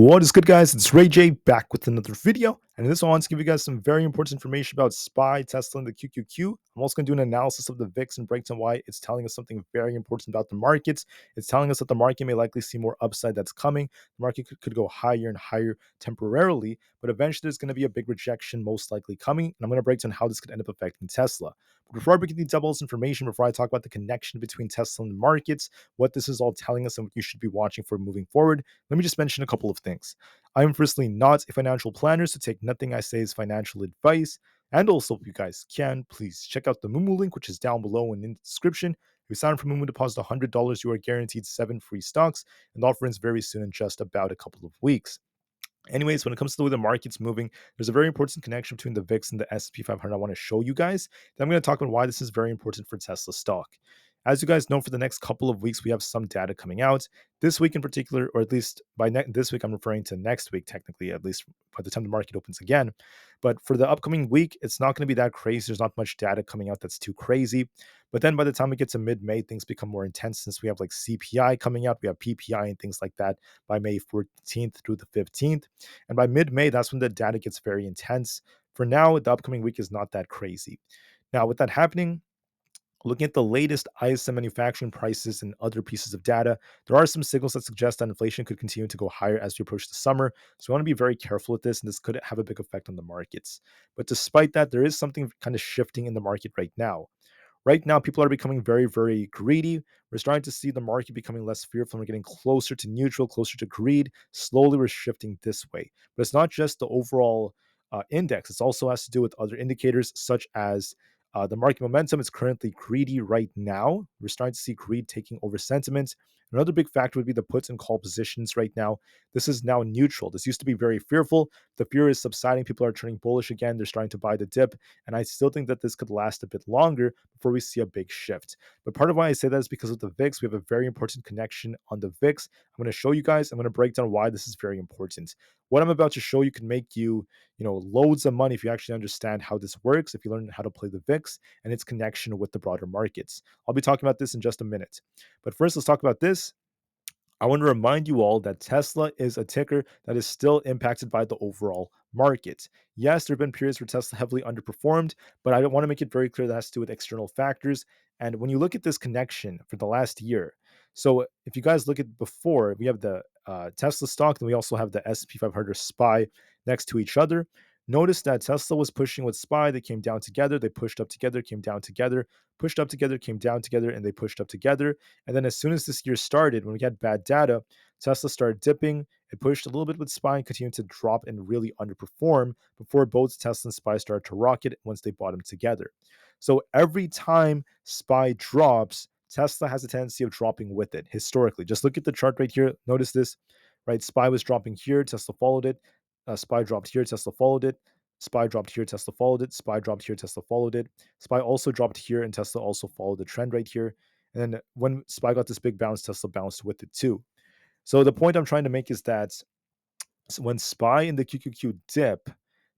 What is good, guys? It's Ray J back with another video, and in this one, I want to give you guys some very important information about SPY, Tesla, and the QQQ. I'm also going to do an analysis of the VIX and break down why it's telling us something very important about the markets. It's telling us that the market may likely see more upside that's coming. The market could go higher and higher temporarily, but eventually there's going to be a big rejection most likely coming, and I'm going to break down how this could end up affecting Tesla. But before I begin the devil's information, before I talk about the connection between Tesla and the markets, what this is all telling us and what you should be watching for moving forward, let me just mention a couple of things. I am firstly not a financial planner, so take nothing I say as financial advice. And also, if you guys can, please check out the Moomoo link, which is down below and in the description. If you sign up for Moomoo, deposit $100, you are guaranteed 7 free stocks, and the offer ends very soon in just about a couple of weeks. Anyways, when it comes to the way the market's moving, there's a very important connection between the VIX and the S&P 500 I want to show you guys. Then I'm going to talk about why this is very important for Tesla stock. As you guys know, for the next couple of weeks, we have some data coming out. This week in particular, or at least by this week, I'm referring to next week, technically, at least by the time the market opens again. But for the upcoming week, it's not going to be that crazy. There's not much data coming out that's too crazy. But then by the time we get to mid-May, things become more intense since we have like CPI coming out, we have PPI and things like that by May 14th through the 15th. And by mid-May, that's when the data gets very intense. For now, the upcoming week is not that crazy. Now, with that happening, looking at the latest ISM manufacturing prices and other pieces of data, there are some signals that suggest that inflation could continue to go higher as we approach the summer. So we want to be very careful with this, and this could have a big effect on the markets. But despite that, there is something kind of shifting in the market right now. Right now, people are becoming very, very greedy. We're starting to see the market becoming less fearful. We're getting closer to neutral, closer to greed. Slowly, we're shifting this way. But it's not just the overall index. It also has to do with other indicators, such as the market momentum is currently greedy right now. We're starting to see greed taking over sentiment. Another big factor would be the puts and call positions right now. This is now neutral. This used to be very fearful. The fear is subsiding. People are turning bullish again. They're starting to buy the dip. And I still think that this could last a bit longer before we see a big shift. But part of why I say that is because of the VIX. We have a very important connection on the VIX. I'm going to show you guys. I'm going to break down why this is very important. What I'm about to show you can make you, loads of money if you actually understand how this works, if you learn how to play the VIX and its connection with the broader markets. I'll be talking about this in just a minute. But first, let's talk about this. I want to remind you all that Tesla is a ticker that is still impacted by the overall market. Yes, there have been periods where Tesla heavily underperformed, but I want to make it very clear that has to do with external factors. And when you look at this connection for the last year, so if you guys look at before, we have the Tesla stock, then we also have the S&P 500 SPY next to each other. Notice that Tesla was pushing with SPY. They came down together. They pushed up together, came down together, pushed up together, came down together, and they pushed up together. And then as soon as this year started, when we had bad data, Tesla started dipping. It pushed a little bit with SPY and continued to drop and really underperform before both Tesla and SPY started to rocket once they bottomed together. So every time SPY drops, Tesla has a tendency of dropping with it historically. Just look at the chart right here. Notice this, right? SPY was dropping here. Tesla followed it. SPY dropped here. Tesla followed it. SPY dropped here. Tesla followed it. SPY dropped here. Tesla followed it. SPY also dropped here, and Tesla also followed the trend right here. And then when SPY got this big bounce, Tesla bounced with it too. So the point I'm trying to make is that when SPY and the QQQ dip,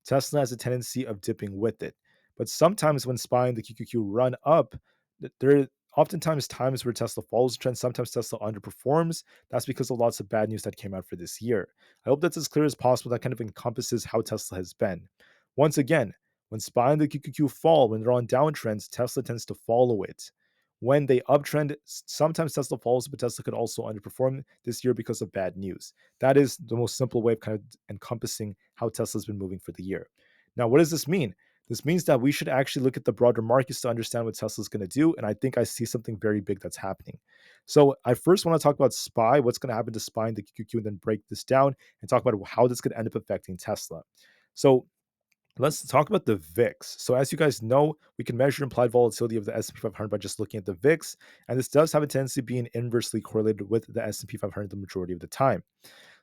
Tesla has a tendency of dipping with it. But sometimes when SPY and the QQQ run up, there are oftentimes times where Tesla follows the trend. Sometimes Tesla underperforms. That's because of lots of bad news that came out for this year. I hope that's as clear as possible. That kind of encompasses how Tesla has been. Once again, when SPY and the QQQ fall, when they're on downtrends, Tesla tends to follow it. When they uptrend, sometimes Tesla falls, but Tesla could also underperform this year because of bad news. That is the most simple way of kind of encompassing how Tesla's been moving for the year. Now, what does this mean? This means that we should actually look at the broader markets to understand what Tesla's going to do. And I think I see something very big that's happening. So I first want to talk about SPY, what's going to happen to SPY and the QQQ, and then break this down and talk about how this could end up affecting Tesla. So let's talk about the VIX. So as you guys know, we can measure implied volatility of the S&P 500 by just looking at the VIX. And this does have a tendency of being inversely correlated with the S&P 500 the majority of the time.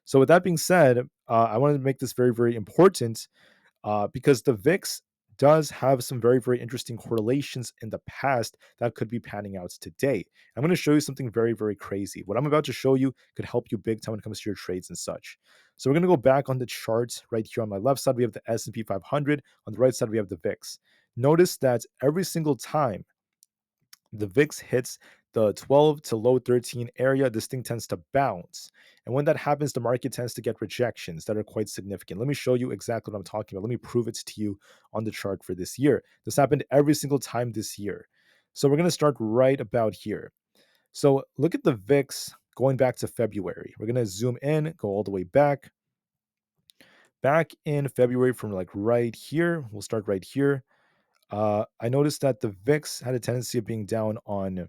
So with that being said, I wanted to make this very, very important because the VIX does have some very, very interesting correlations in the past that could be panning out today. I'm going to show you something very, very crazy. What I'm about to show you could help you big time when it comes to your trades and such. So we're going to go back on the chart right here. On my left side, we have the S&P 500. On the right side, we have the VIX. Notice that every single time the VIX hits the 12 to low 13 area, this thing tends to bounce. And when that happens, the market tends to get rejections that are quite significant. Let me show you exactly what I'm talking about. Let me prove it to you on the chart for this year. This happened every single time this year. So we're going to start right about here. So look at the VIX going back to February. We're going to zoom in, go all the way back. Back in February from like right here, we'll start right here. I noticed that the VIX had a tendency of being down on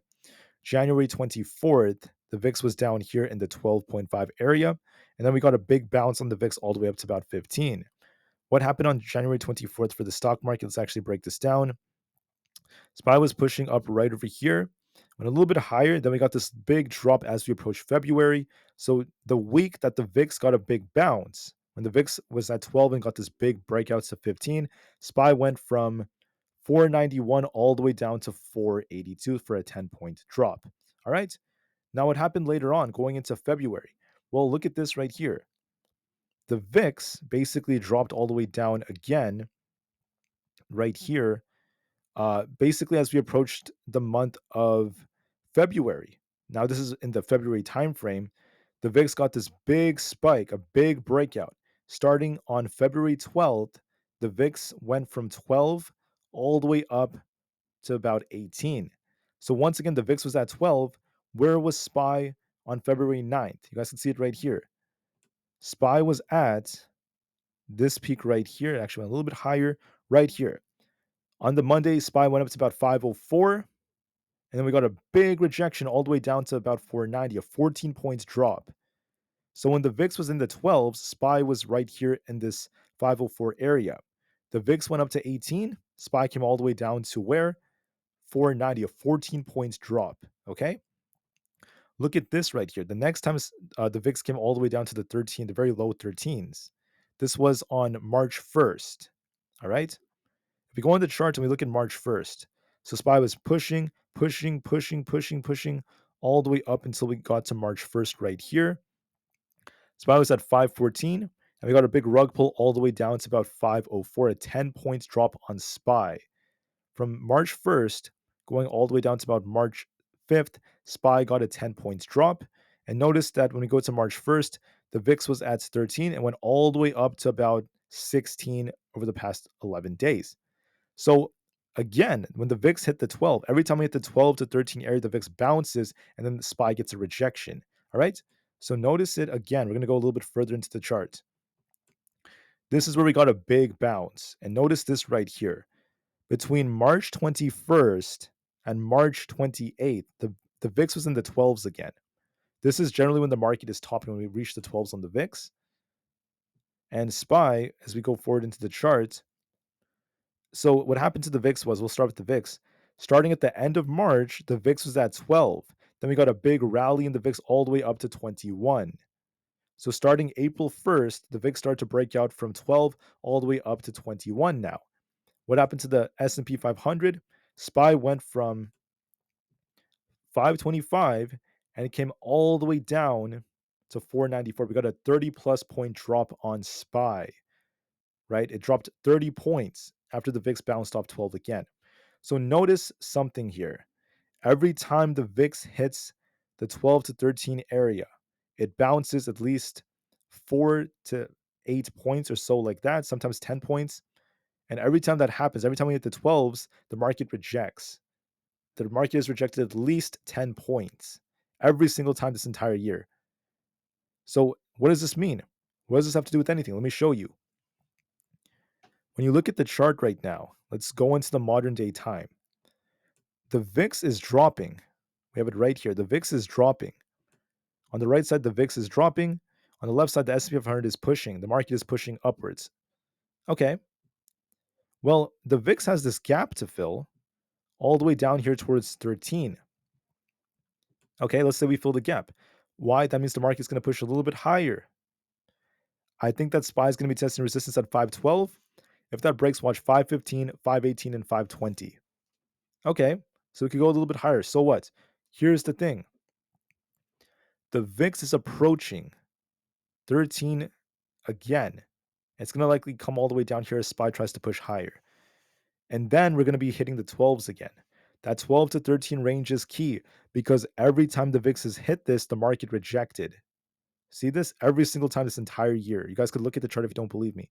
January 24th. The VIX was down here in the 12.5 area. And then we got a big bounce on the VIX all the way up to about 15. What happened on January 24th for the stock market? Let's actually break this down. SPY was pushing up right over here, went a little bit higher. Then we got this big drop as we approach February. So the week that the VIX got a big bounce, when the VIX was at 12 and got this big breakout to 15, SPY went from 491 all the way down to 482 for a 10-point drop. All right. Now, what happened later on going into February? Well, look at this right here. The VIX basically dropped all the way down again right here, basically as we approached the month of February. Now, this is in the February timeframe. The VIX got this big spike, a big breakout. Starting on February 12th, the VIX went from 12 all the way up to about 18. So once again, the VIX was at 12. Where was SPY on February 9th? You guys can see it right here. SPY was at this peak right here. It actually went a little bit higher right here. On the Monday, SPY went up to about 504. And then we got a big rejection all the way down to about 490, a 14 points drop. So when the VIX was in the 12s, SPY was right here in this 504 area. The VIX went up to 18. SPY came all the way down to where? 490, a 14 points drop. Okay. Look at this right here. The next time the VIX came all the way down to the 13, the very low 13s. This was on March 1st. All right. If we go on the chart and we look at March 1st, so SPY was pushing, pushing all the way up until we got to March 1st right here. SPY was at 514, and we got a big rug pull all the way down to about 504, a 10 points drop on SPY. From March 1st, going all the way down to about March 5th, SPY got a 10 points drop. And notice that when we go to March 1st, the VIX was at 13 and went all the way up to about 16 over the past 11 days. So again, when the VIX hit the 12, every time we hit the 12 to 13 area, the VIX bounces and then the SPY gets a rejection. All right. So notice it again. We're going to go a little bit further into the chart. This is where we got a big bounce. And notice this right here. Between March 21st and March 28th, the VIX was in the 12s again. This is generally when the market is topping, when we reach the 12s on the VIX. And SPY, as we go forward into the chart, so what happened to the VIX was, we'll start with the VIX. Starting at the end of March, the VIX was at 12. Then we got a big rally in the VIX all the way up to 21. So starting April 1st, the VIX started to break out from 12 all the way up to 21 now. What happened to the S&P 500? SPY went from 525 and it came all the way down to 494. We got a 30 plus point drop on SPY, right? It dropped 30 points after the VIX bounced off 12 again. So notice something here. Every time the VIX hits the 12 to 13 area, it bounces at least 4 to 8 points or so, like that, sometimes 10 points. And every time that happens, every time we hit the 12s, the market rejects. The market has rejected at least 10 points every single time this entire year. So, what does this mean? What does this have to do with anything? Let me show you. When you look at the chart right now, let's go into the modern day time. The VIX is dropping. We have it right here. The VIX is dropping. On the right side, the VIX is dropping. On the left side, the S&P 500 is pushing. The market is pushing upwards. Okay. Well, the VIX has this gap to fill all the way down here towards 13. Okay, let's say we fill the gap. Why? That means the market's going to push a little bit higher. I think that SPY is going to be testing resistance at 512. If that breaks, watch 515, 518, and 520. Okay, so we could go a little bit higher. So what? Here's the thing. The VIX is approaching 13 again. It's going to likely come all the way down here as SPY tries to push higher. And then we're going to be hitting the 12s again. That 12 to 13 range is key because every time the VIX has hit this, the market rejected. See this every single time this entire year. You guys could look at the chart if you don't believe me.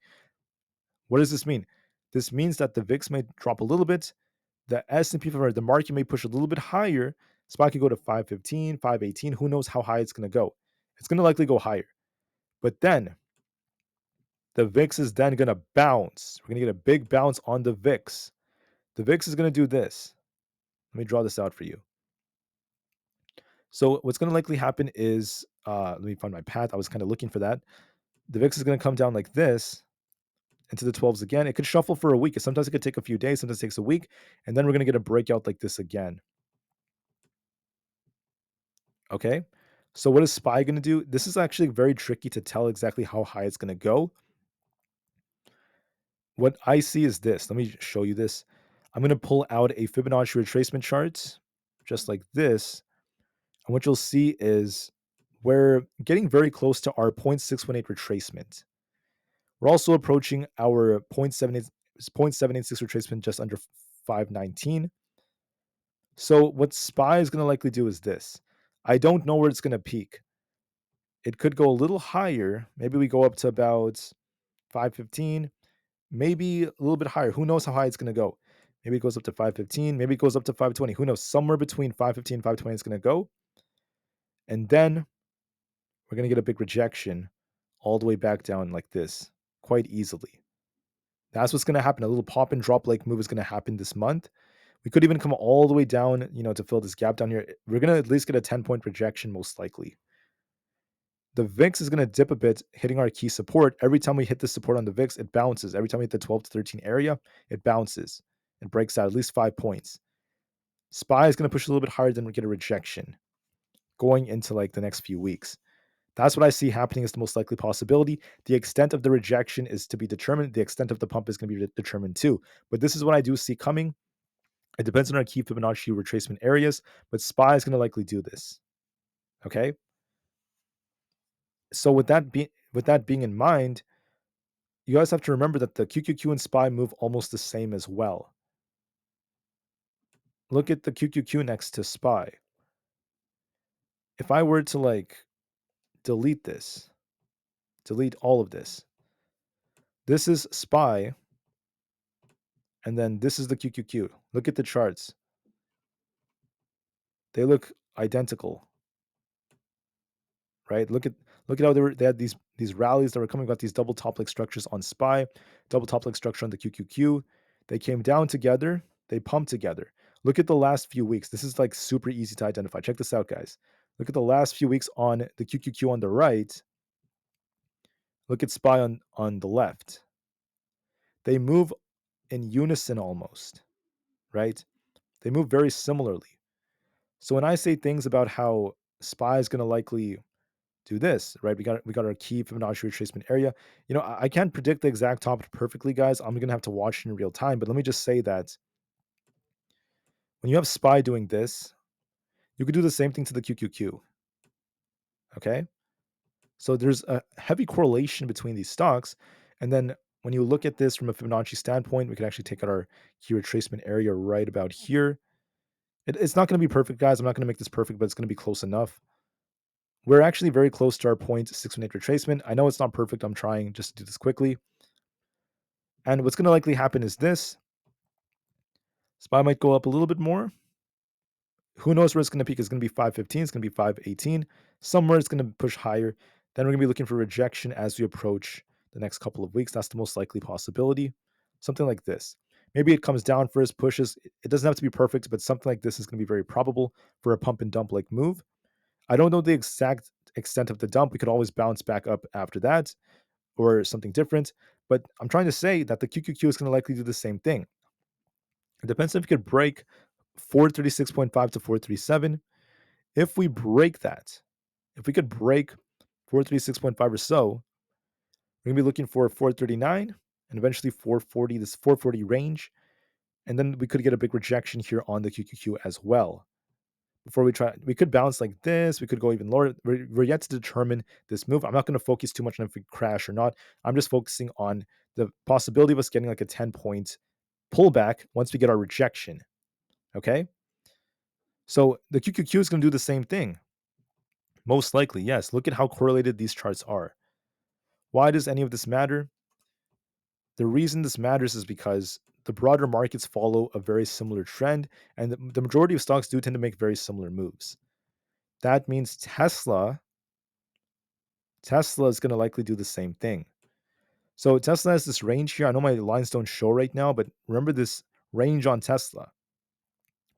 What does this mean? This means that the VIX may drop a little bit. The S&P 500, the market may push a little bit higher. SPY could go to 515, 518. Who knows how high it's going to go? It's going to likely go higher. But then the VIX is then going to bounce. We're going to get a big bounce on the VIX. The VIX is going to do this. Let me draw this out for you. So what's going to likely happen is, let me find my path. I was kind of looking for that. The VIX is going to come down like this into the 12s again. It could shuffle for a week. Sometimes it could take a few days. Sometimes it takes a week. And then we're going to get a breakout like this again. Okay. So what is SPY going to do? This is actually very tricky to tell exactly how high it's going to go. What I see is this. Let me show you this. I'm going to pull out a Fibonacci retracement chart just like this. And what you'll see is we're getting very close to our 0.618 retracement. We're also approaching our 0.786 retracement just under 519. So what SPY is going to likely do is this. I don't know where it's going to peak. It could go a little higher. Maybe we go up to about 515, maybe a little bit higher. Who knows how high it's going to go? Maybe it goes up to 515, maybe it goes up to 520. Who knows? Somewhere between 515 and 520 is going to go. And then we're going to get a big rejection all the way back down like this quite easily. That's what's going to happen. A little pop and drop like move is going to happen this month. We could even come all the way down, to fill this gap down here. We're going to at least get a 10-point rejection most likely. The VIX is going to dip a bit, hitting our key support. Every time we hit the support on the VIX, it bounces. Every time we hit the 12 to 13 area, it bounces. It breaks out at least 5 points. SPY is going to push a little bit higher, then we get a rejection going into like the next few weeks. That's what I see happening as the most likely possibility. The extent of the rejection is to be determined. The extent of the pump is going to be determined too. But this is what I do see coming. It depends on our key Fibonacci retracement areas, but SPY is going to likely do this. Okay. So with that being in mind, you guys have to remember that the QQQ and SPY move almost the same as well. Look at the QQQ next to SPY. If I were to delete all of this, this is SPY, and then this is the QQQ. Look at the charts. They look identical, right? Look at how they had these rallies that were coming, got these double top leg structures on SPY, double top leg structure on the QQQ. They came down together, they pumped together. Look at the last few weeks. This is like super easy to identify. Check this out, guys. Look at the last few weeks on the QQQ on the right. Look at SPY on the left. They move in unison almost, right? They move very similarly. So when I say things about how SPY is going to likely do this, right? We got our key Fibonacci retracement area. I can't predict the exact top perfectly, guys. I'm gonna have to watch it in real time. But let me just say that when you have SPY doing this, you could do the same thing to the QQQ. Okay, so there's a heavy correlation between these stocks, and then when you look at this from a Fibonacci standpoint, we can actually take out our key retracement area right about here. It's not going to be perfect, guys. I'm not going to make this perfect, but it's going to be close enough. We're actually very close to our 0.618 retracement. I know it's not perfect. I'm trying just to do this quickly. And what's going to likely happen is this. SPY might go up a little bit more. Who knows where it's going to peak? It's going to be 515. It's going to be 518. Somewhere it's going to push higher. Then we're going to be looking for rejection as we approach the next couple of weeks. That's the most likely possibility. Something like this. Maybe it comes down first, pushes. It doesn't have to be perfect, but something like this is going to be very probable for a pump and dump like move. I don't know the exact extent of the dump. We could always bounce back up after that or something different. But I'm trying to say that the QQQ is going to likely do the same thing. It depends if we could break 436.5 to 437. If we break that, if we could break 436.5 or so, we're going to be looking for 439 and eventually 440, this 440 range. And then we could get a big rejection here on the QQQ as well. Before we could bounce like this. We could go even lower. We're yet to determine this move. I'm not going to focus too much on if we crash or not. I'm just focusing on the possibility of us getting like a 10-point pullback once we get our rejection. Okay. So the QQQ is going to do the same thing. Most likely, yes. Look at how correlated these charts are. Why does any of this matter? The reason this matters is because the broader markets follow a very similar trend, and the majority of stocks do tend to make very similar moves. That means Tesla is going to likely do the same thing. So Tesla has this range here. I know my lines don't show right now, but remember this range on Tesla.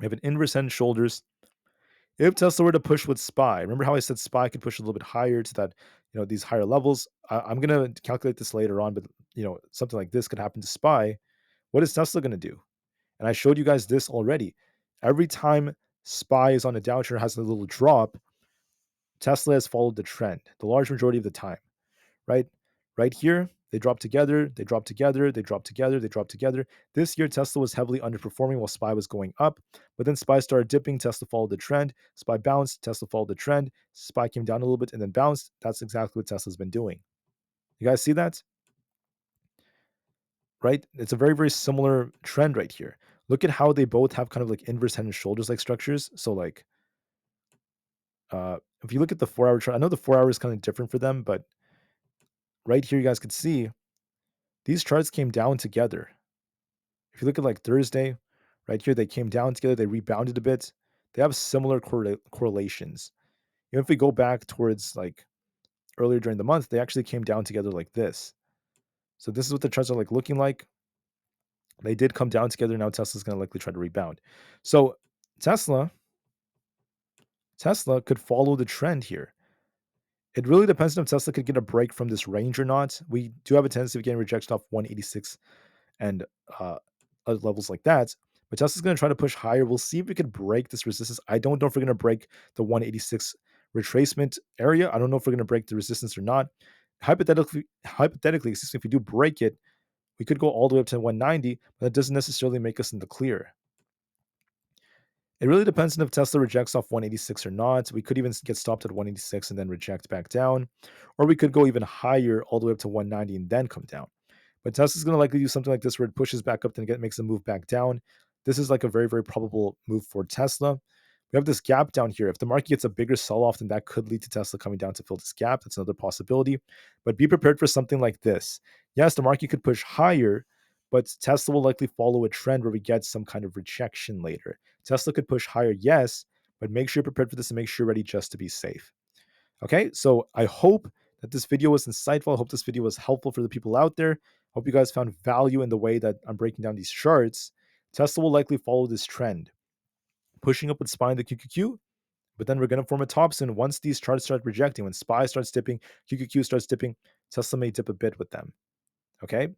We have an inverse head and shoulders. If Tesla were to push with SPY, remember how I said SPY could push a little bit higher to that, these higher levels. I'm going to calculate this later on, but something like this could happen to SPY. What is Tesla going to do? And I showed you guys this already. Every time SPY is on a downtrend, has a little drop, Tesla has followed the trend the large majority of the time, right? Right here, they drop together, they drop together, they drop together, they drop together. This year, Tesla was heavily underperforming while SPY was going up, but then SPY started dipping, Tesla followed the trend, SPY bounced, Tesla followed the trend, SPY came down a little bit and then bounced. That's exactly what Tesla's been doing. You guys see that? Right? It's a very, very similar trend right here. Look at how they both have kind of like inverse head and shoulders like structures. So like if you look at the 4-hour chart, I know the 4-hour is kind of different for them, but right here you guys could see these charts came down together. If you look at like Thursday, right here, they came down together, they rebounded a bit. They have similar correlations. Even if we go back towards like earlier during the month, they actually came down together like this. So this is what the charts are like looking like. They did come down together. Now Tesla's going to likely try to rebound. So Tesla could follow the trend here. It really depends on if Tesla could get a break from this range or not. We do have a tendency of getting rejection off 186 and other levels like that. But Tesla's going to try to push higher. We'll see if we could break this resistance. I don't know if we're going to break the 186 retracement area. I don't know if we're going to break the resistance or not. Hypothetically, excuse me, if we do break it, we could go all the way up to 190, but that doesn't necessarily make us in the clear. It really depends on if Tesla rejects off 186 or not. We could even get stopped at 186 and then reject back down, or we could go even higher all the way up to 190 and then come down. But Tesla's going to likely do something like this where it pushes back up, then makes a move back down. This is like a very, very probable move for Tesla. We have this gap down here. If the market gets a bigger sell-off, then that could lead to Tesla coming down to fill this gap. That's another possibility. But be prepared for something like this. Yes, the market could push higher, but Tesla will likely follow a trend where we get some kind of rejection later. Tesla could push higher, yes, but make sure you're prepared for this and make sure you're ready just to be safe. Okay, so I hope that this video was insightful. I hope this video was helpful for the people out there. I hope you guys found value in the way that I'm breaking down these charts. Tesla will likely follow this trend, pushing up with SPY and the QQQ, but then we're going to form a top soon. Once these charts start rejecting, when SPY starts dipping, QQQ starts dipping, Tesla may dip a bit with them. Okay, and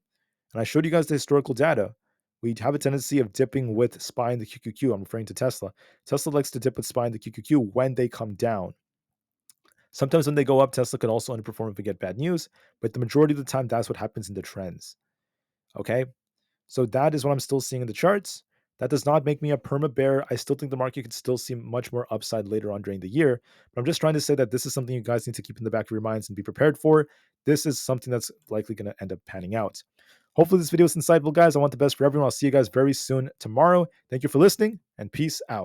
I showed you guys the historical data. We have a tendency of dipping with SPY and the QQQ. I'm referring to Tesla. Tesla likes to dip with SPY and the QQQ when they come down. Sometimes when they go up, Tesla could also underperform if we get bad news, but the majority of the time, that's what happens in the trends. Okay, so that is what I'm still seeing in the charts. That does not make me a perma bear. I still think the market could still see much more upside later on during the year. But I'm just trying to say that this is something you guys need to keep in the back of your minds and be prepared for. This is something that's likely going to end up panning out. Hopefully, this video is insightful, guys. I want the best for everyone. I'll see you guys very soon tomorrow. Thank you for listening, and peace out.